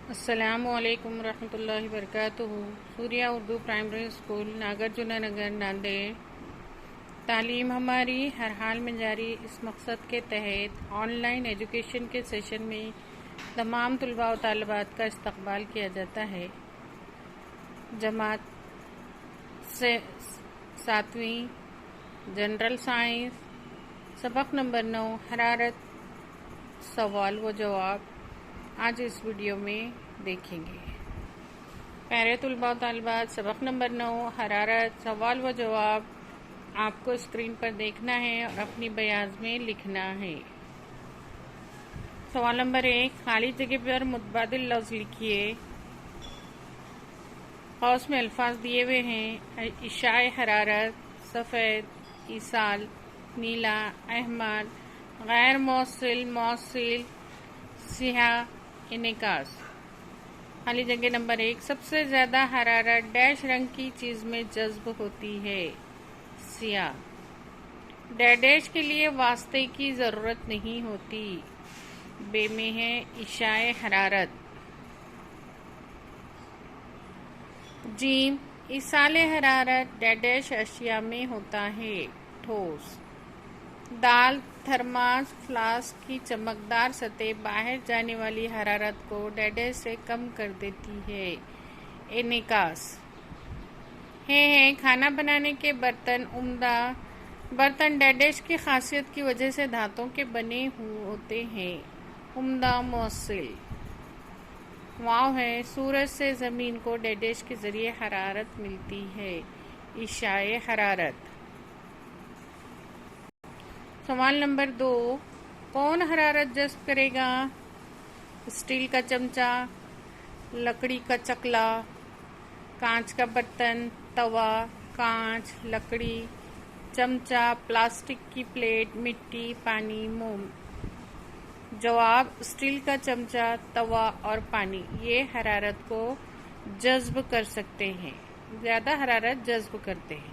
السلام علیکم ورحمۃ اللہ وبرکاتہ۔ سوریہ اردو پرائمری اسکول ناگرجنا نگر ناندیڑ۔ تعلیم ہماری ہر حال میں جاری، اس مقصد کے تحت آن لائن ایجوکیشن کے سیشن میں تمام طلباء و طالبات کا استقبال کیا جاتا ہے۔ جماعت سے 7ویں جنرل سائنس، سبق نمبر 9 حرارت، سوال و جواب آج اس ویڈیو میں دیکھیں گے۔ پیارے طلباء و طالبات، سبق نمبر 9 حرارت، سوال و جواب آپ کو اسکرین پر دیکھنا ہے اور اپنی بیاض میں لکھنا ہے۔ سوال نمبر 1، خالی جگہ پر متبادل لفظ لکھیے۔ قوس میں الفاظ دیے ہوئے ہیں: اشعاع حرارت، سفید، ایصال، نیلا، احمر، غیر موصل، موصل، سیاہ، انعکاس۔ خالی جگہ نمبر 1، سب سے زیادہ حرارت ڈیش رنگ کی چیز میں جذب ہوتی ہے، سیاہ۔ ڈیش کے لیے واسطے کی ضرورت نہیں ہوتی، بے میں ہے اشعاع حرارت۔ جیم، ایصال حرارت ڈیش اشیاء میں ہوتا ہے، ٹھوس۔ دال، تھرماس فلاسک کی چمکدار سطح باہر جانے والی حرارت کو ڈیش سے کم کر دیتی ہے، انعکاس۔ ہے کھانا بنانے کے برتن عمدہ برتن ڈیش کی خاصیت کی وجہ سے دھاتوں کے بنے ہوتے ہیں، عمدہ، موصل۔ واو ہے، سورج سے زمین کو ڈیش کے ذریعے حرارت ملتی ہے، اشعاع حرارت۔ سوال نمبر 2، کون حرارت جذب کرے گا؟ اسٹیل کا چمچہ، لکڑی کا چکلا، کانچ کا برتن، توا، کانچ، لکڑی، چمچہ، پلاسٹک کی پلیٹ، مٹی، پانی، موم۔ جواب: اسٹیل کا چمچہ، توا اور پانی، یہ حرارت کو جذب کر سکتے ہیں، زیادہ حرارت جذب کرتے ہیں۔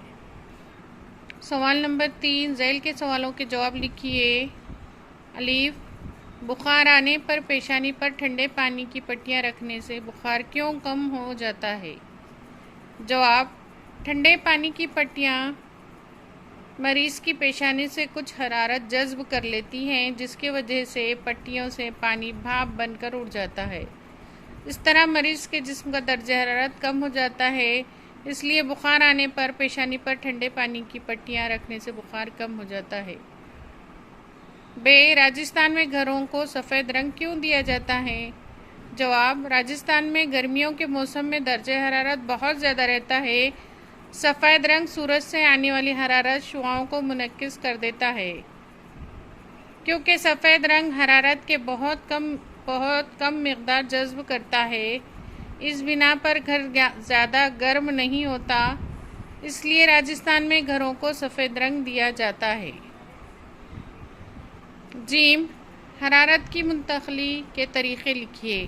سوال نمبر 3، ذیل کے سوالوں کے جواب لکھیے۔ الف، بخار آنے پر پیشانی پر ٹھنڈے پانی کی پٹیاں رکھنے سے بخار کیوں کم ہو جاتا ہے؟ جواب: ٹھنڈے پانی کی پٹیاں مریض کی پیشانی سے کچھ حرارت جذب کر لیتی ہیں، جس کی وجہ سے پٹیوں سے پانی بھاپ بن کر اڑ جاتا ہے۔ اس طرح مریض کے جسم کا درجہ حرارت کم ہو جاتا ہے، اس لیے بخار آنے پر پیشانی پر ٹھنڈے پانی کی پٹیاں رکھنے سے بخار کم ہو جاتا ہے۔ ب، راجستھان میں گھروں کو سفید رنگ کیوں دیا جاتا ہے؟ جواب: راجستھان میں گرمیوں کے موسم میں درجہ حرارت بہت زیادہ رہتا ہے۔ سفید رنگ سورج سے آنے والی حرارت شعاعوں کو منعکس کر دیتا ہے۔ کیونکہ سفید رنگ حرارت کے بہت کم مقدار جذب کرتا ہے، اس بنا پر گھر زیادہ گرم نہیں ہوتا، اس لیے راجستھان میں گھروں کو سفید رنگ دیا جاتا ہے۔ جیم، حرارت کی منتقلی کے طریقے لکھیے۔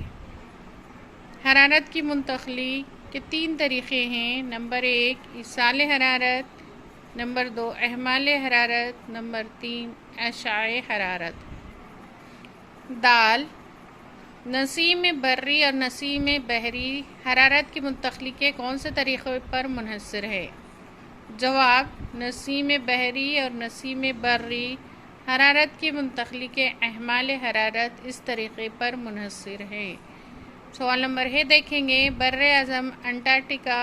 حرارت کی منتقلی کے 3 طریقے ہیں۔ نمبر 1، ایصال حرارت، نمبر 2، احمال حرارت، نمبر 3، اشعاع حرارت۔ دال، نسیم بری اور نسیم بحری حرارت کی منتقلی کے کون سے طریقے پر منحصر ہے؟ جواب: نسیم بحری اور نسیم بری حرارت کی منتقلی کے احمال حرارت اس طریقے پر منحصر ہے۔ سوال نمبر ہے دیکھیں گے، براعظم انٹارکٹیکا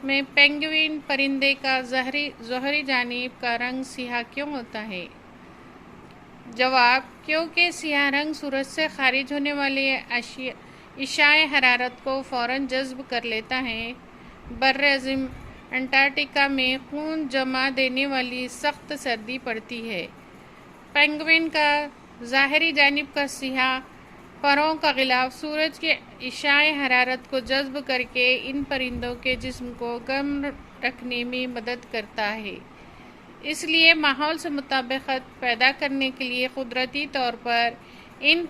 میں پینگوئن پرندے کا ظہری جانب کا رنگ سیاہ کیوں ہوتا ہے؟ جواب: کیونکہ سیاہ رنگ سورج سے خارج ہونے والے اشعاع حرارت کو فوراً جذب کر لیتا ہے۔ براعظم انٹارکٹیکا میں خون جما دینے والی سخت سردی پڑتی ہے۔ پینگوئن کا ظاہری جانب کا سیاہ پروں کا غلاف سورج کے اشعاع حرارت کو جذب کر کے ان پرندوں کے جسم کو گرم رکھنے میں مدد کرتا ہے، اس لیے ماحول سے مطابقت پیدا کرنے کے لیے قدرتی طور پر ان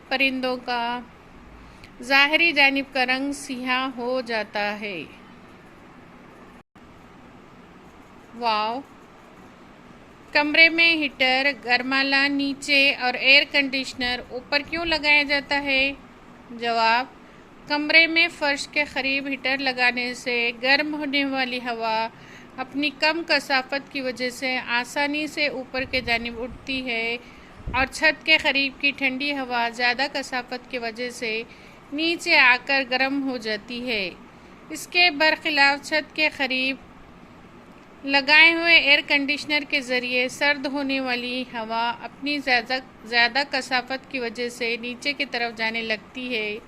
پرندوں کا ظاہری جانب کا رنگ سیاہ ہو جاتا ہے۔ واو، کمرے میں ہیٹر، گرمالا نیچے اور ایئر کنڈیشنر اوپر کیوں لگایا جاتا ہے؟ جواب: کمرے میں فرش کے قریب ہیٹر لگانے سے گرم ہونے والی ہوا اپنی کم کثافت کی وجہ سے آسانی سے اوپر کے جانب اٹھتی ہے اور چھت کے قریب کی ٹھنڈی ہوا زیادہ کثافت کی وجہ سے نیچے آ کر گرم ہو جاتی ہے۔ اس کے برخلاف چھت کے قریب لگائے ہوئے ایئر کنڈیشنر کے ذریعے سرد ہونے والی ہوا اپنی زیادہ کثافت کی وجہ سے نیچے کی طرف جانے لگتی ہے،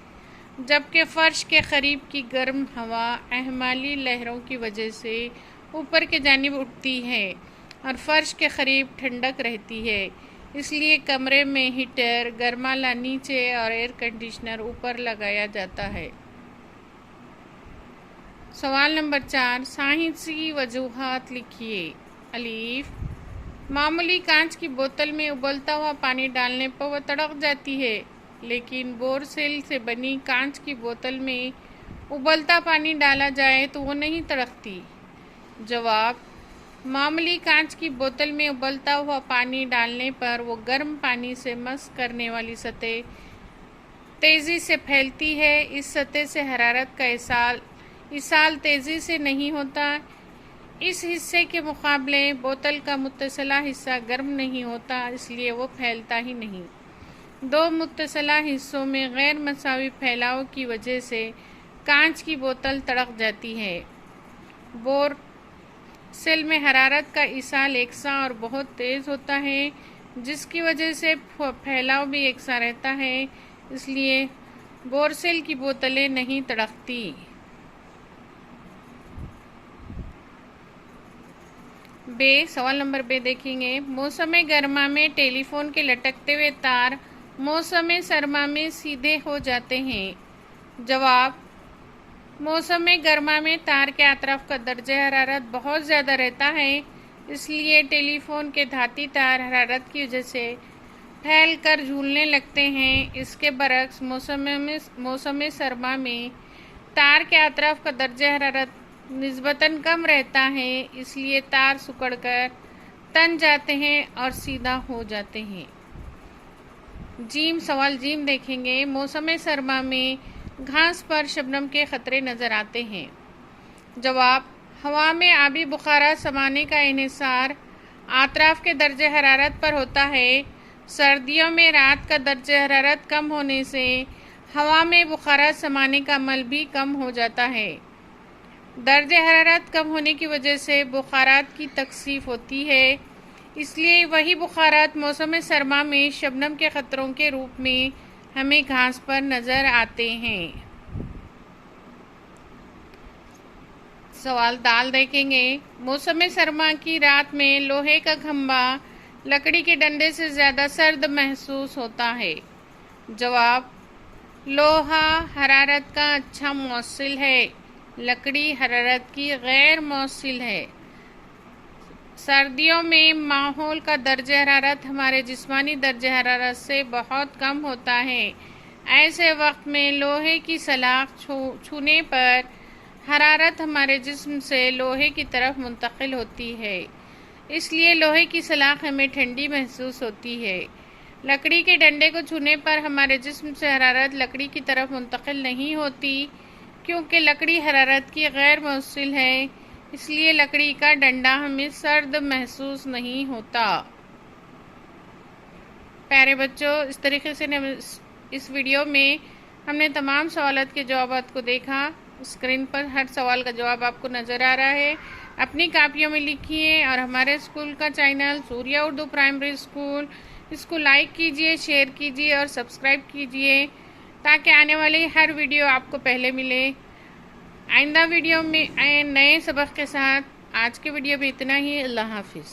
جبکہ فرش کے قریب کی گرم ہوا احمالی لہروں کی وجہ سے اوپر کی جانب اٹھتی ہے اور فرش کے قریب ٹھنڈک رہتی ہے۔ اس لیے کمرے میں ہیٹر گرمالا نیچے اور ایئر کنڈیشنر اوپر لگایا جاتا ہے۔ سوال نمبر 4، سائنسی وجوہات لکھیے۔ الف، معمولی کانچ کی بوتل میں ابلتا ہوا پانی ڈالنے پر وہ تڑک جاتی ہے، لیکن بورسل سے بنی کانچ کی بوتل میں ابلتا پانی ڈالا جائے تو وہ نہیں تڑکتی۔ جواب، معمولی کانچ کی بوتل میں ابلتا ہوا پانی ڈالنے پر وہ گرم پانی سے مس کرنے والی سطح تیزی سے پھیلتی ہے۔ اس سطح سے حرارت کا ایصال تیزی سے نہیں ہوتا۔ اس حصے کے مقابلے بوتل کا متصلہ حصہ گرم نہیں ہوتا، اس لیے وہ پھیلتا ہی نہیں۔ دو متصلہ حصوں میں غیر مساوی پھیلاؤ کی وجہ سے کانچ کی بوتل تڑک جاتی ہے۔ بورسل میں حرارت کا ایصال یکساں اور بہت تیز ہوتا ہے، جس کی وجہ سے پھیلاؤ بھی یکساں رہتا ہے، اس لیے بورسل کی بوتلیں نہیں تڑکتی۔ سوال نمبر ب دیکھیں گے۔ موسم گرما میں ٹیلی فون کے لٹکتے ہوئے تار موسم سرما میں سیدھے ہو جاتے ہیں۔ جواب، موسم گرما میں تار کے اطراف کا درجہ حرارت بہت زیادہ رہتا ہے، اس لیے ٹیلی فون کے دھاتی تار حرارت کی وجہ سے پھیل کر جھولنے لگتے ہیں۔ اس کے برعکس موسم سرما میں تار کے اطراف کا درجہ حرارت نسبتاً کم رہتا ہے، اس لیے تار سکڑ کر تن جاتے ہیں اور سیدھا ہو جاتے ہیں۔ سوال جیم دیکھیں گے۔ موسم سرما میں گھاس پر شبنم کے خطرے نظر آتے ہیں۔ جواب، ہوا میں آبی بخارات سمانے کا انحصار اطراف کے درجہ حرارت پر ہوتا ہے۔ سردیوں میں رات کا درجہ حرارت کم ہونے سے ہوا میں بخارات سمانے کا عمل بھی کم ہو جاتا ہے۔ درجہ حرارت کم ہونے کی وجہ سے بخارات کی تکثیف ہوتی ہے، اس لیے وہی بخارات موسم سرما میں شبنم کے قطروں کے روپ میں ہمیں گھاس پر نظر آتے ہیں۔ سوال دال دیکھیں گے۔ موسم سرما کی رات میں لوہے کا کھمبا لکڑی کے ڈنڈے سے زیادہ سرد محسوس ہوتا ہے۔ جواب، لوہا حرارت کا اچھا موصل ہے، لکڑی حرارت کی غیر موصل ہے۔ سردیوں میں ماحول کا درجہ حرارت ہمارے جسمانی درجہ حرارت سے بہت کم ہوتا ہے۔ ایسے وقت میں لوہے کی سلاخ چھونے پر حرارت ہمارے جسم سے لوہے کی طرف منتقل ہوتی ہے، اس لیے لوہے کی سلاخ ہمیں ٹھنڈی محسوس ہوتی ہے۔ لکڑی کے ڈنڈے کو چھونے پر ہمارے جسم سے حرارت لکڑی کی طرف منتقل نہیں ہوتی، کیونکہ لکڑی حرارت کی غیر موصل ہے، اس لیے لکڑی کا ڈنڈا ہمیں سرد محسوس نہیں ہوتا۔ پیارے بچوں، اس طریقے سے اس ویڈیو میں ہم نے تمام سوالات کے جوابات کو دیکھا۔ اسکرین پر ہر سوال کا جواب آپ کو نظر آ رہا ہے۔ اپنی کاپیوں میں لکھیے اور ہمارے اسکول کا چینل سوریہ اردو پرائمری اسکول، اس کو لائک کیجئے، شیئر کیجئے اور سبسکرائب کیجئے تاکہ آنے والی ہر ویڈیو آپ کو پہلے ملے۔ آئندہ ویڈیو میں نئے سبق کے ساتھ۔ آج کے ویڈیو میں اتنا ہی۔ اللہ حافظ۔